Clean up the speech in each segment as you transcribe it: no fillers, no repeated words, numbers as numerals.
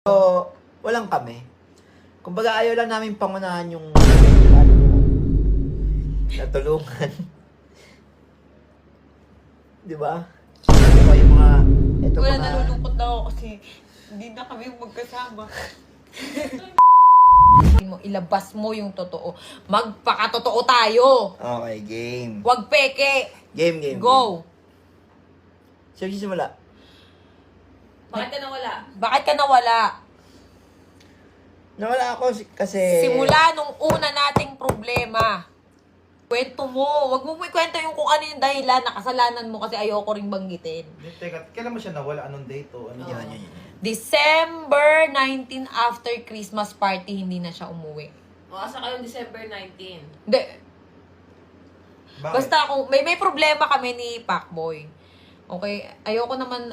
So, walang kami. Kumbaga ayaw lang namin pangunahan yung natulungan. Di ba? So, yung mga, ito Wala, mga, nalulungkot na ako kasi hindi na kami magkasama. Ilabas mo yung totoo. Magpakatotoo tayo. okay, game. Huwag peke. Game. Go. Sino simula? Bakit ka nawala? Bakit ka nawala? Nawala ako kasi... Simula nung una nating problema. Kwento mo. Huwag mo ikwento yung kung ano yung dahilan na kasalanan mo kasi ayoko ring banggitin. Teka, kailan mo siya nawala? Anong date o ano? Yan. December 19 after Christmas party, hindi na siya umuwi. Asa kayo December 19? Hindi. Bakit? Basta kung may problema kami ni Pacboy. Okay, ayoko naman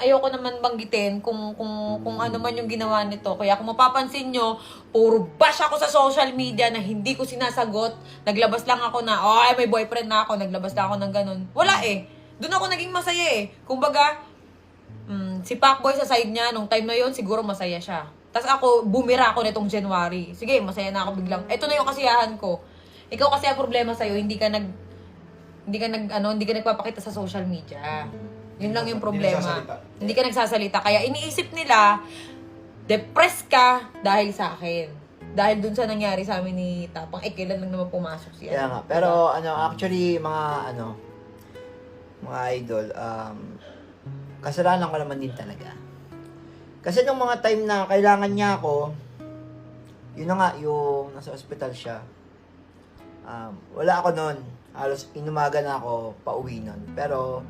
banggitin kung ano man yung ginawa nito. Kaya kung mapapansin nyo, puro bash ako sa social media na hindi ko sinasagot. Naglabas lang ako na, may boyfriend na ako. Naglabas lang ako ng ganun. Wala eh. Doon ako naging masaya eh. Kumbaga, si Pacboy sa side niya, nung time na yon siguro masaya siya. Tapos ako, bumira ako nitong January. Sige, masaya na ako biglang. Ito na yung kasiyahan ko. Ikaw kasi ang problema sa'yo, hindi ka nagpapakita sa social media. Yun lang yung problema. Hindi ka nagsasalita. Kaya iniisip nila, depressed ka dahil sa akin. Dahil dun sa nangyari sa amin ni Tapang, kailan lang naman pumasok siya. Kaya nga. Pero actually, mga idol, kasalanan ko naman din talaga. Kasi nung mga time na kailangan niya ako, yun na nga, yung nasa ospital siya. Wala ako nun. Halos inumaga na ako pauwi nun. Pero,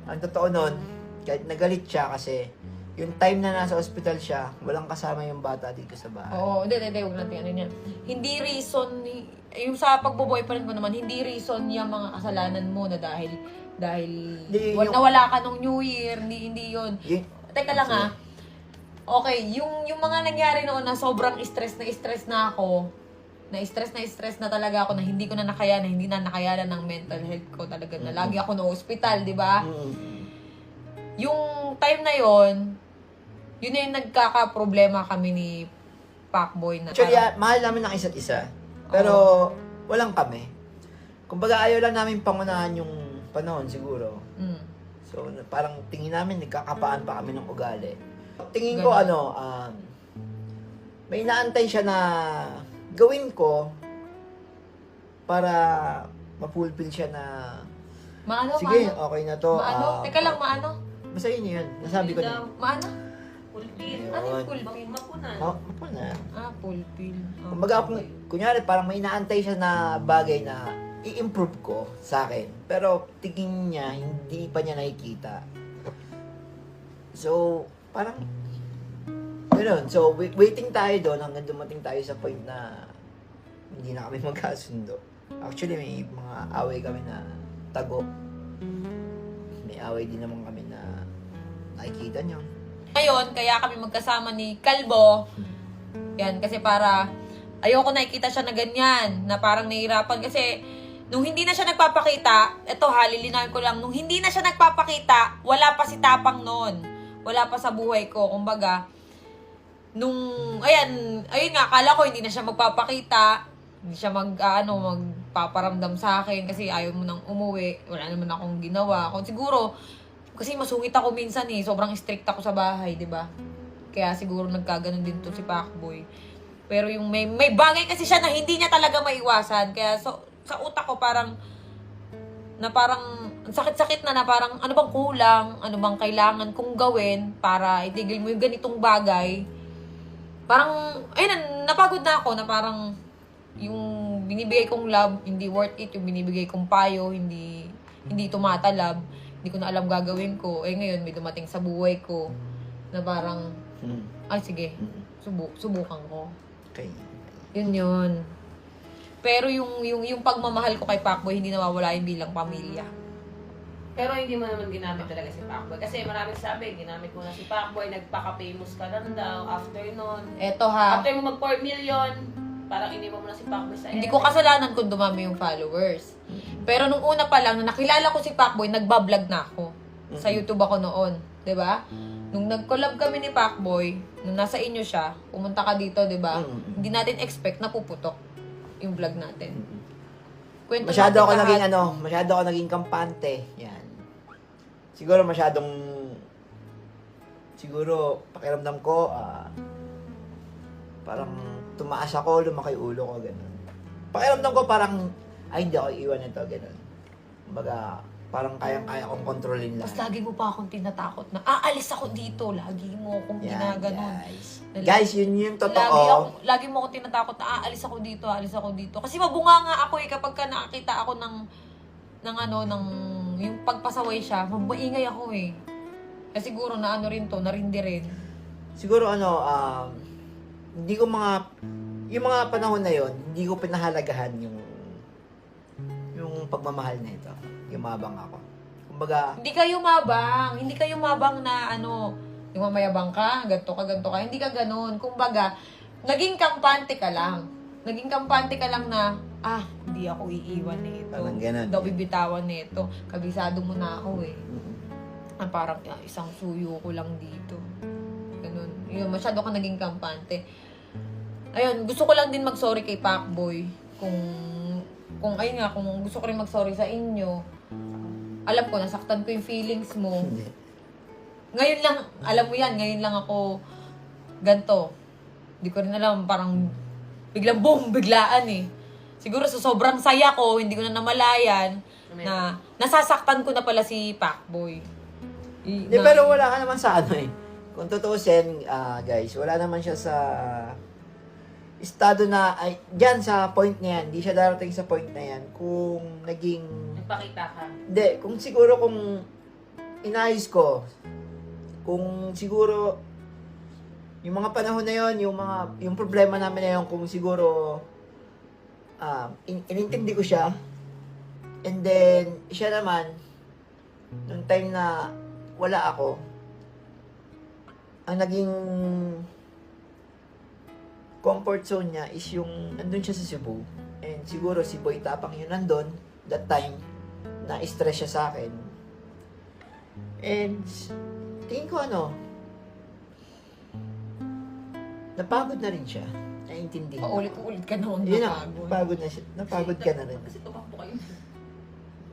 ang totoo nun, kahit nagalit siya kasi yung time na nasa ospital siya, walang kasama yung bata dito sa bahay. Oo, hindi, huwag natin ano yan. Hindi reason, yung sa pagbo-boyfriend mo naman, hindi reason yung mga kasalanan mo na dahil nawala ka nung New Year, hindi yun. Teka lang okay, yung mga nangyari noon na sobrang stress na ako, na-stress na talaga ako na hindi ko na nakayanan, hindi na nakayanan ng mental health ko talaga na lagi ako na hospital, di ba? Yung time na yon, yun na yung nagkaka-problema kami ni Pacboy na. Actually, mahal namin ng isa't isa. Pero, walang kami. Kumbaga, ayaw lang namin pangunahan yung panahon siguro. So, parang tingin namin, nagkakapaan pa kami ng ugali. Tingin ko, may inaantay siya na gawin ko para mapulpil siya na sige, okay na to. Teka lang, maano? Basta yun. Nasabi ko na. Maano? Pulpil. Ano yung pulpil? Mapunan. Mapuna. Pulpil. Kumbaga, kunyari, parang may inaantay siya na bagay na i-improve ko sa akin. Pero tingin niya, hindi pa niya nakikita. So, parang gano'n. So, waiting tayo doon hanggang dumating tayo sa point na hindi na kami magkasundo. Actually, may mga away kami na tago. May away din naman kami na nakikita niyo. Ngayon, kaya kami magkasama ni Kalbo. Yan, kasi para ayoko nakikita siya na ganyan, na parang nahihirapan. Kasi nung hindi na siya nagpapakita, lilinawin ko lang, nung hindi na siya nagpapakita, wala pa si Tapang noon. Wala pa sa buhay ko. Kumbaga, ayun nga, akala ko hindi na siya magpapakita, hindi siya magpaparamdam sa akin kasi ayaw mo nang umuwi, wala naman akong ginawa. Siguro, kasi masungit ako minsan sobrang strict ako sa bahay, di ba? Kaya siguro nagkaganon din to si Pacboy. Pero yung may bagay kasi siya na hindi niya talaga maiwasan, kaya sa utak ko parang sakit-sakit na parang ano bang kulang, ano bang kailangan kong gawin para itigil mo yung ganitong bagay. Parang, napagod na ako na parang yung binibigay kong love, hindi worth it. Yung binibigay kong payo, hindi tumatalab. Hindi ko na alam gagawin ko. Ngayon, may dumating sa buhay ko na parang, sige, subukan ko. Okay. Yun. Pero yung pagmamahal ko kay Pacboy, hindi nawawala yung bilang pamilya. Pero hindi mo naman ginamit talaga si Pacboy. Kasi maraming sabi, ginamit mo na si Pacboy, nagpaka-famous ka lang daw after nun. Eto ha. After mo mag-4 million, parang iniwan mo na si Pacboy sa Hindi ko kasalanan kung dumami yung followers. Pero nung una pa lang, na nakilala ko si Pacboy, nagbablog na ako. Sa YouTube ako noon. 'Di ba? Nung nag-collab kami ni Pacboy, nung nasa inyo siya, pumunta ka dito, di ba? Hindi natin expect na puputok yung vlog natin. Kwento Masyado natin ako lahat. naging masyado ako naging kampante. Yan. Siguro siguro pakiramdam ko, parang tumaas ako, lumaki ulo ko, gano'n. Pakiramdam ko parang, ay hindi ako iiwan nito, gano'n. Kumbaga, parang kayang-kaya kong kontrolin lang. Mas lagi mo pa akong tinatakot na, aalis ako dito. Lagi mo akong ginaganon. Guys. Na Guys, yun yung totoo. Lagi mo akong tinatakot na, aalis ako dito. Kasi mabunga nga ako kapag ka nakakita ako ng yung pagpasaway siya, mabaingay ako eh. Kasi siguro na narindi rin. Siguro hindi ko yung mga panahon na yon, hindi ko pinahalagahan yung pagmamahal na ito. Yumabang ako. Kumbaga, Hindi ka yumabang na yung mamayabang ka, ganto ka. Hindi ka ganun. Kumbaga, naging kampante ka lang. Na, hindi ako iiwan nito. Parang ganun. Daw bibitawan nito. Kabisado mo na ako eh. Parang isang suyo ko lang dito. Ganun. Yun, masyado ka naging kampante. Ayun, gusto ko lang din mag-sorry kay Pacboy. Kung gusto ko rin mag-sorry sa inyo, alam ko, nasaktan ko yung feelings mo. hindi. Ngayon lang, alam mo yan, ngayon lang ako ganto. Hindi ko rin alam, parang biglang boom, biglaan eh. Siguro sa sobrang saya ko, hindi ko na namalayan na nasasaktan ko na pala si Pacboy. Pero wala ka naman sa Kung tutuusin, guys, wala naman siya sa estado na, dyan sa point na yan, hindi siya darating sa point na yan kung naging, Nagpakita ka. hindi, kung siguro kung inayos ko, kung siguro, yung mga panahon na yon, yung problema namin na yon, kung siguro, inintindi ko siya, and then, siya naman, nung time na wala ako, ang naging comfort zone niya is yung nandun siya sa Cebu. And siguro si Boy Tapang yun nandun, that time, na-stress siya sa akin. And tingin ko napagod na rin siya. Naiintindi. Paulit-ulit ka noon Yun na, napagod. napagod na siya. Napagod ka na rin. Kasi tumakbo kayo.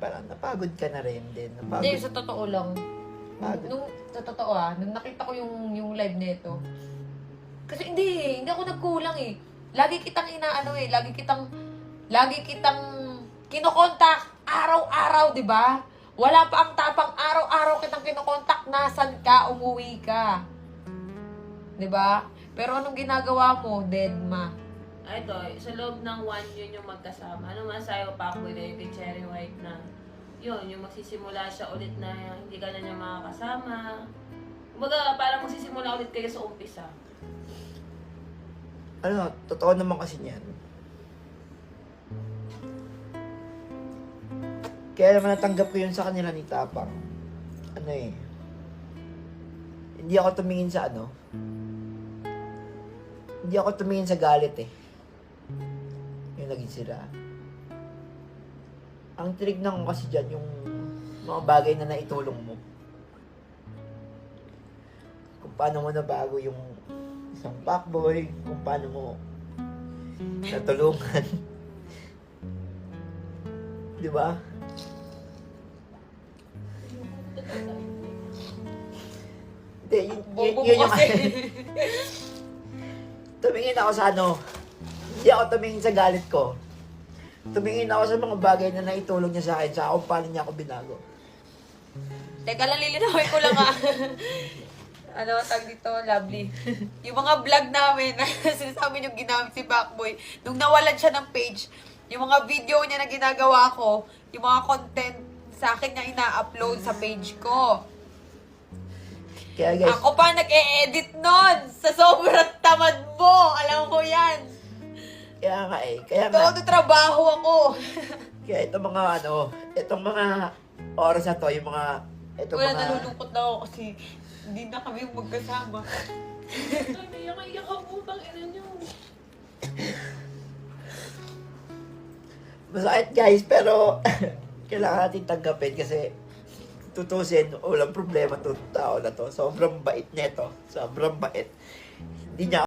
Parang napagod ka na rin din. Hindi, Napagod. sa totoo lang. Sa totoo nung nakita ko yung live nito, kasi hindi ako nagkulang eh. Lagi kitang lagi kitang kinokontak araw-araw, di ba? Wala pa ang tapang araw-araw kitang kinokontak, nasan ka, umuwi ka. Di ba? Pero anong ginagawa mo, deadma? Ito, sa loob ng 1 yun yung magkasama. Ano man sa'yo, Pacboy, na yung kay Cherry White na yun, yung magsisimula siya ulit na hindi ka na niya makakasama. Kumbaga, parang magsisimula ulit kayo sa umpisa. Totoo naman kasi niyan. Kaya naman natanggap ko yun sa kanila ni Tapang. Hindi ako tumingin sa hindi ako tumingin sa galit eh. Yung naging sila. Ang tinignan ko kasi dyan, yung mga bagay na naitulong mo. Kung paano mo nabago yung isang Pacboy, kung paano mo natulungan. Di ba? Hindi, Bobo yun mo yung kasi. tumingin ako sa hindi ako tumingin sa galit ko. Tumingin ako sa mga bagay na naitulong niya sa akin, sa kung paano niya ako binago. Teka lang, lilinawin ko lang tag dito, lovely. Yung mga vlog namin, sinasabi yung ginamit si Pacboy, nung nawalan siya ng page, yung mga video niya na ginagawa ko, yung mga content sa akin niya ina-upload sa page ko. Kaya guys, Ako pa nag-e-edit nun sa sobrang tamad mo. Alam ko yan. kaya nga, Todo trabaho ako. kaya itong mga oras na to, yung mga, Nalulungkot na ako kasi hindi na kami magkasama. Iyak ako, utang ina niyo. masakit guys, pero kailangan natin tanggapin kasi tutusin, walang problema to tao na to. Sobrang bait nito. Sobrang bait. Hindi niya